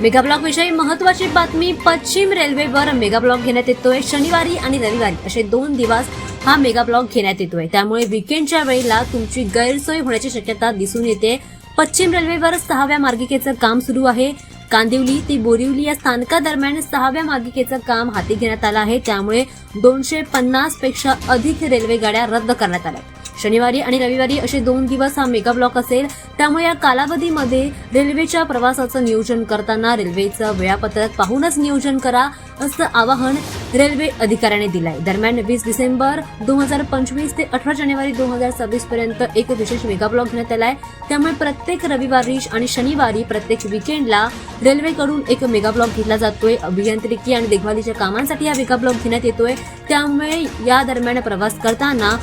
Mega block विषयी महत्त्वाची बातमी. पश्चिम रेल्वेवर मेगा ब्लॉक घेण्यात येतोय. शनिवारी आणि रविवारी असे 2 दिवस हा मेगा ब्लॉक घेण्यात येतोय. त्यामुळे वीकेंडच्या वेळेला तुमची गैरसोय होण्याची शक्यता दिसून येते. पश्चिम रेल्वेवर 6व्या मार्गिकेचं काम सुरू आहे. कांदिवली ते बोरिवली या स्थानकादरम्यान 6व्या मार्गिकेचं काम हाती घेण्यात आलं आहे. त्यामुळे 250 पेक्षा अधिक रेल्वे गाड्या रद्द करण्यात आल्या. शनिवारी आणि रविवारी असे 2 दिवस हा मेगा ब्लॉक असेल. त्यामुळे या कालावधीमध्ये रेल्वेच्या प्रवासाचं नियोजन करताना रेल्वेचं वेळापत्रक पाहूनच नियोजन करा, असं आवाहन रेल्वे अधिकाऱ्याने दिलंय. दरम्यान 20 डिसेंबर 2025 ते 18 जानेवारी 2026 पर्यंत एक विशेष मेगा ब्लॉक घेण्यात आलाय. त्यामुळे प्रत्येक रविवारी आणि शनिवारी प्रत्येक विकेंडला रेल्वेकडून एक मेगा ब्लॉक घेतला जातोय. अभियांत्रिकी आणि देखभालीच्या कामांसाठी हा मेगा ब्लॉक घेण्यात येतोय. त्यामुळे या दरम्यान प्रवास करताना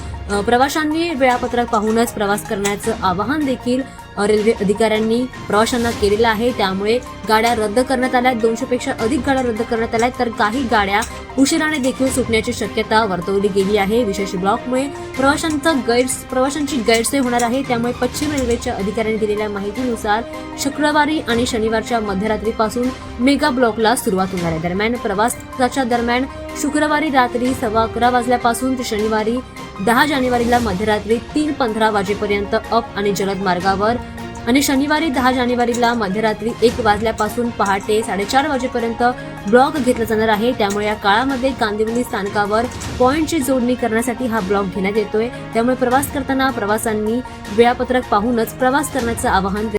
प्रवाशांनी वेळापत्रक पाहूनच प्रवास करण्याचं आवाहन देखील रेल्वे अधिकाऱ्यांनी प्रवाशांना केलेलं आहे. त्यामुळे गाड्या रद्द करण्यात आल्या. 200 पेक्षा अधिक गाड्या रद्द करण्यात आल्या, तर काही गाड्या उशिराने देखील सुटण्याची शक्यता वर्तवली गेली आहे. विशेष ब्लॉकमुळे प्रवाशांची गैरसोय होणार आहे. त्यामुळे पश्चिम रेल्वेच्या अधिकाऱ्यांनी दिलेल्या माहितीनुसार शुक्रवारी आणि शनिवारच्या मध्यरात्रीपासून मेगा ब्लॉकला सुरुवात होणार आहे. दरम्यान प्रवासाच्या दरम्यान शुक्रवारी रात्री 11:15 वाजल्यापासून ते शनिवारी 10 जानेवारीला मध्यरात्री 3:15 वाजेपर्यंत अप आणि जलद मार्गावर आणि शनिवारी 10 जानेवारीला मध्यरात्री 1 वाजल्यापासून पहाटे 4:30 वाजेपर्यंत ब्लॉक घेतला जाणार आहे. त्यामुळे या काळामध्ये कांदिवली स्थानकावर पॉइंटची जोडणी करण्यासाठी हा ब्लॉक घेण्यात येतोय. त्यामुळे प्रवास करताना प्रवाशांनी वेळापत्रक पाहूनच प्रवास करण्याचं आवाहन